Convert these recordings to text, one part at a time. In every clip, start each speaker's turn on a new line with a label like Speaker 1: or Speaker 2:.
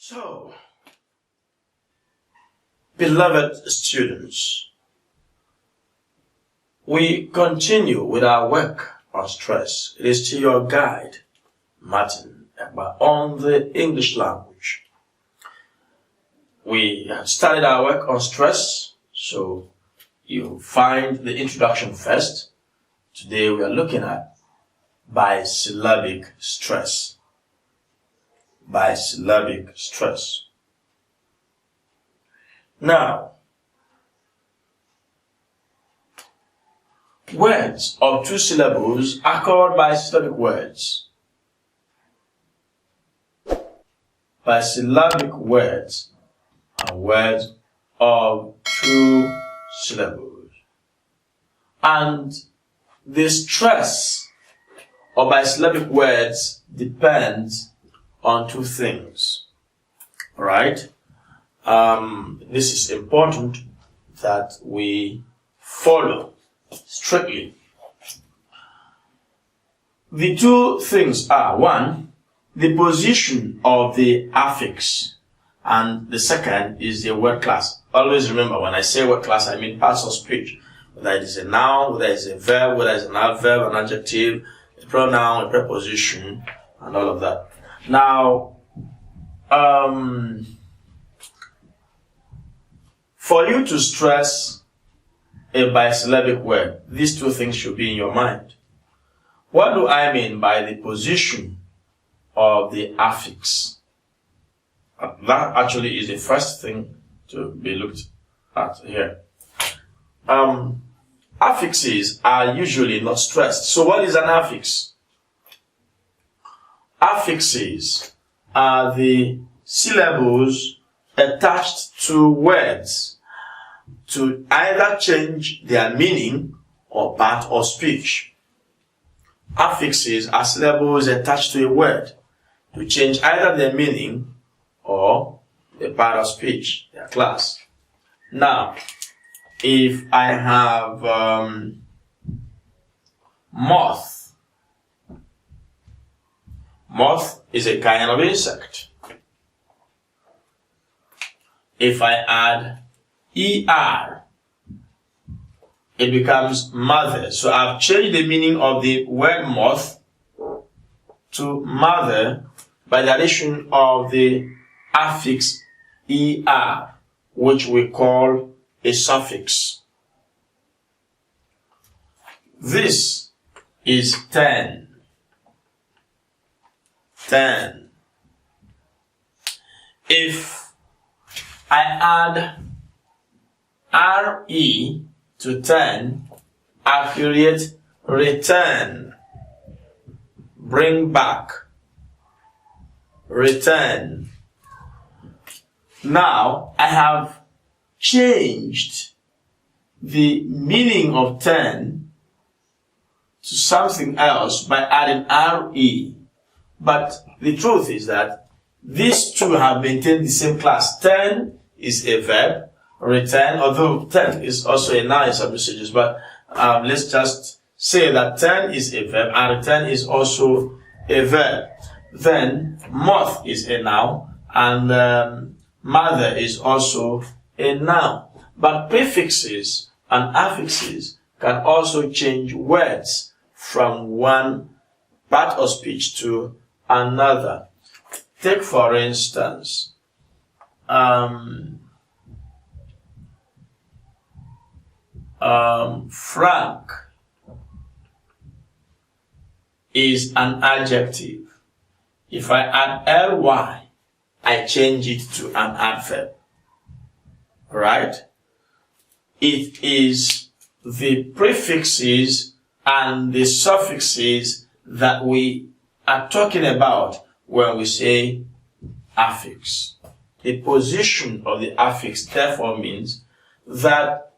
Speaker 1: So, beloved students, we continue with our work on stress. It is to your guide, Martin, on the English language. We have started our work on stress, so you find the introduction first. Today we are looking at bisyllabic stress. Bisyllabic stress. Now, words of two syllables are called bisyllabic words. Bisyllabic words are words of two syllables. And the stress of bisyllabic words depends on two things. Alright? This is important that we follow strictly. The two things are, one, the position of the affix, and the second is the word class. Always remember, when I say word class, I mean parts of speech. Whether it is a noun, whether it's a verb, whether it's an adverb, an adjective, a pronoun, a preposition, and all of that. Now, for you to stress a bisyllabic word, these two things should be in your mind. What do I mean by the position of the affix? That actually is the first thing to be looked at here. Affixes are usually not stressed. So what is an affix? Affixes are the syllables attached to words to either change their meaning or part of speech. Affixes are syllables attached to a word to change either their meaning or the part of speech, their class. Now, if I have moth. Moth is a kind of insect. If I add ER, it becomes mother. So I've changed the meaning of the word moth to mother by the addition of the affix ER, which we call a suffix. This is 10. 10. If I add RE to 10, I create return, bring back, return. Now I have changed the meaning of 10 to something else by adding RE. But the truth is that these two have maintained the same class. 10 is a verb, return, although 10 is also a noun in some usages, but let's just say that 10 is a verb and return is also a verb. Then moth is a noun and mother is also a noun. But prefixes and affixes can also change words from one part of speech to another. Take for instance, Frank is an adjective. If I add ly, I change it to an adverb. Right? It is the prefixes and the suffixes that we are talking about when we say affix. The position of the affix therefore means that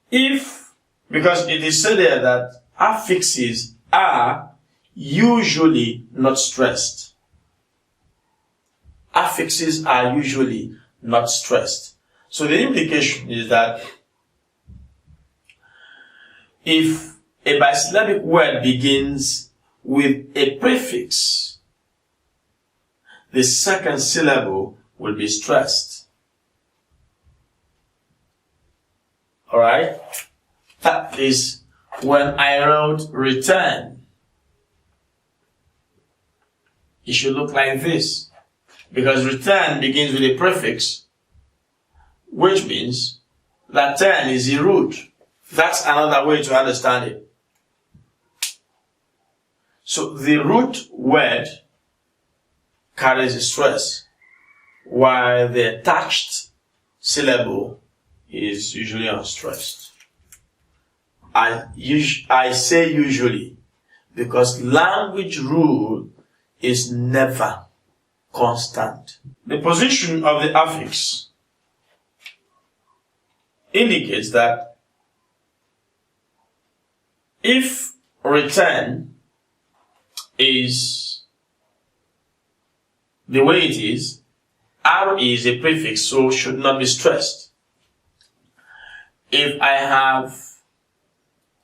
Speaker 1: because it is said there that affixes are usually not stressed. Affixes are usually not stressed. So the implication is that if a bisyllabic word begins with a prefix, the second syllable will be stressed. Alright? That is when I wrote return. It should look like this. Because return begins with a prefix, which means that 10 is the root. That's another way to understand it. So the root word carries a stress, while the attached syllable is usually unstressed. I say usually because language rule is never constant. The position of the affix indicates that if return is the way it is, RE is a prefix, so should not be stressed. If I have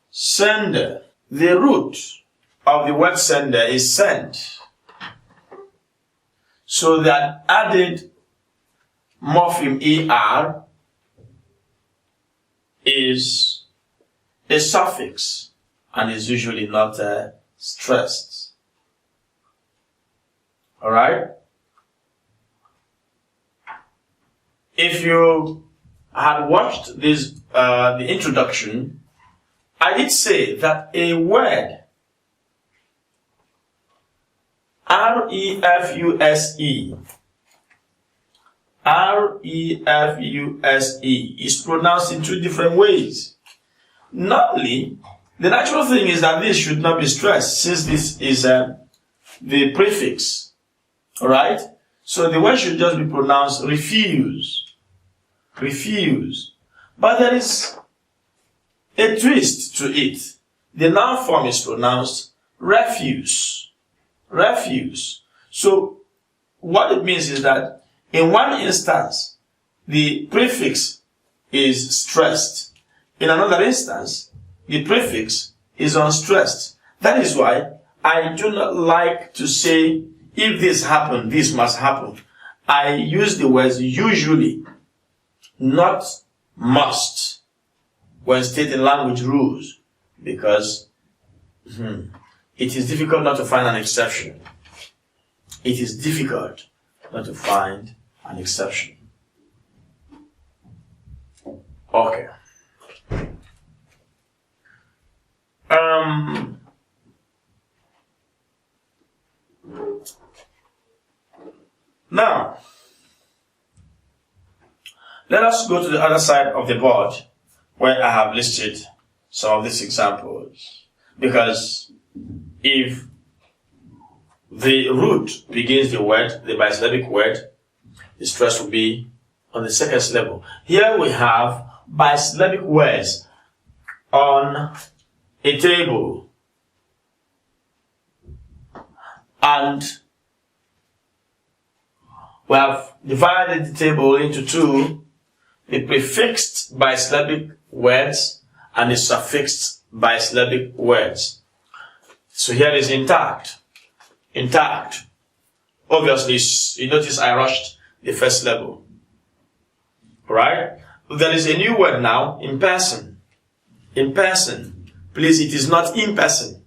Speaker 1: sender, the root of the word sender is sent. So that added morpheme ER is a suffix and is usually not stressed. Alright? If you had watched this, the introduction, I did say that a word R-E-F-U-S-E is pronounced in two different ways. Normally, the natural thing is that this should not be stressed since this is the prefix. Alright? So the word should just be pronounced refuse. Refuse. But there is a twist to it. The noun form is pronounced refuse. Refuse. So what it means is that in one instance, the prefix is stressed. In another instance, the prefix is unstressed. That is why I do not like to say, if this happened, this must happen. I use the words usually, not must, when stating language rules, because it is difficult not to find an exception. It is difficult not to find an exception. Okay. Now, let us go to the other side of the board where I have listed some of these examples. Because if the root begins the word, the bisyllabic word, the stress will be on the second syllable. Here we have bisyllabic words on a table. And we have divided the table into two, the prefixed bisyllabic words and the suffixed bisyllabic words. So here is intact. Intact. Obviously, you notice I rushed the first level. Alright? There is a new word now, in person. In person. Please, it is not in person.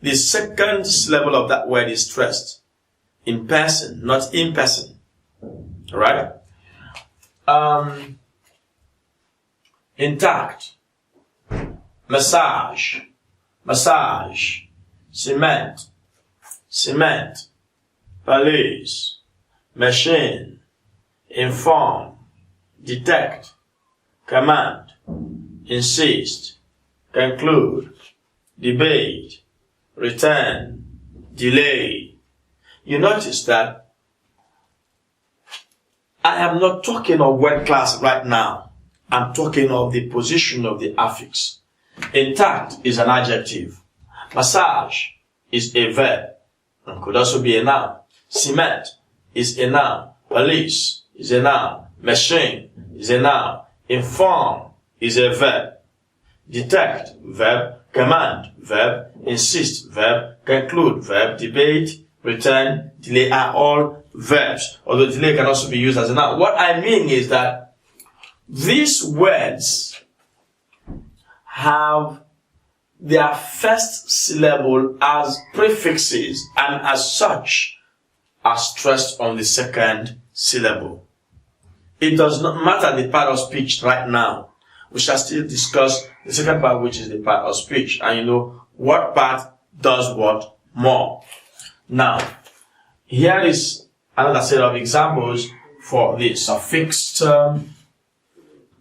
Speaker 1: The second level of that word is stressed. In person, not in person. Alright? Intact. Massage. Massage. Cement. Cement. Police. Machine. Inform. Detect. Command. Insist. Conclude. Debate. Return. Delay. You notice that I am not talking of word class right now. I'm talking of the position of the affix. Intact is an adjective. Massage is a verb and could also be a noun. Cement is a noun. Police is a noun. Machine is a noun. Inform is a verb. Detect, verb. Command, verb. Insist, verb. Conclude, verb. Debate, return, delay are all verbs, although delay can also be used as a noun. What I mean is that these words have their first syllable as prefixes and as such are stressed on the second syllable. It does not matter the part of speech right now. We shall still discuss the second part, which is the part of speech, and you know what part does what more. Now, here is another set of examples for the suffixed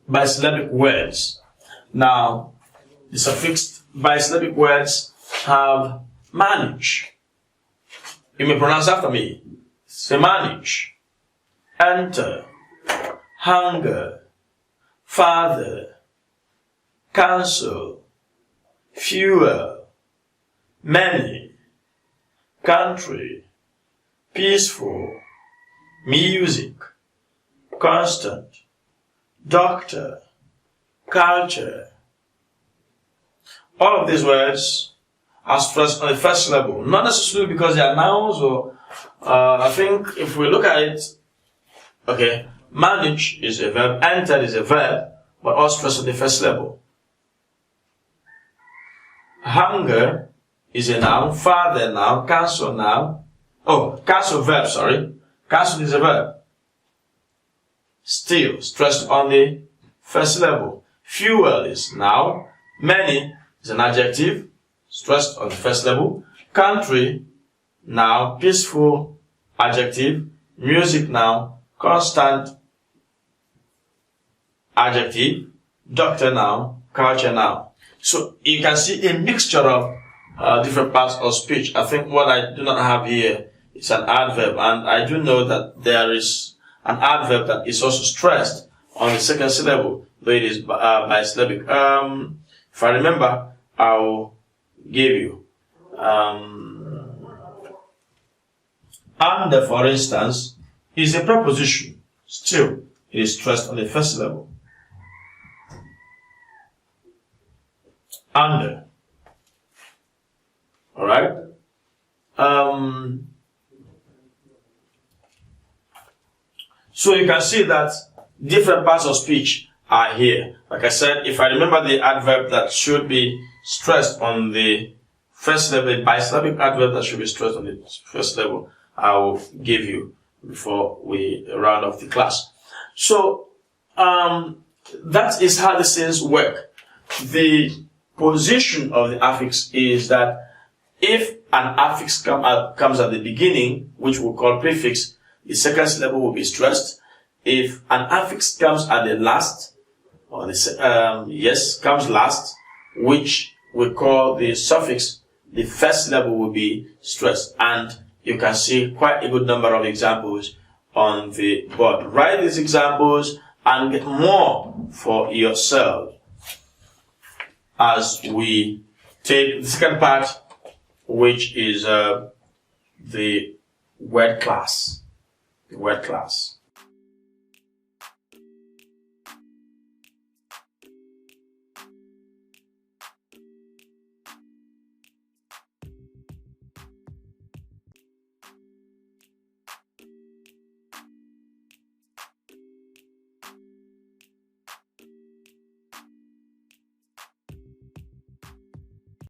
Speaker 1: bisyllabic words. Now, the suffixed bisyllabic words have manage. You may pronounce after me. Say manage. Enter. Hunger. Father. Council. Fuel. Many. Country. Peaceful. Music. Constant. Doctor. Culture. All of these words are stressed on the first syllable, not necessarily because they are nouns or, I think if we look at it, okay, manage is a verb, enter is a verb, but all stressed on the first syllable. Hunger is a noun, father noun, council noun, council verb, sorry, council is a verb. Still stressed on the first syllable. Fuel is noun, many is an adjective, stressed on the first level. Country, noun, peaceful, adjective. Music, noun, constant, adjective. Doctor, noun, culture, noun. So you can see a mixture of different parts of speech. I think what I do not have here is an adverb, and I do know that there is an adverb that is also stressed on the second syllable, though it is bisyllabic. If I remember, I'll give you. Under, for instance, is a preposition. Still, it is stressed on the first syllable. Under. Alright? So you can see that different parts of speech are here. Like I said, if I remember the adverb that should be stressed on the first level, the bisyllabic adverb that should be stressed on the first level, I will give you before we round off the class. So, that is how these things work. The position of the affix is that if an affix comes at the beginning, which we'll call prefix, the second syllable will be stressed. If an affix comes at the last, or comes last, which we call the suffix, the first syllable will be stressed. And you can see quite a good number of examples on the board. Write these examples and get more for yourself as we take the second part, which is the word class. The word class.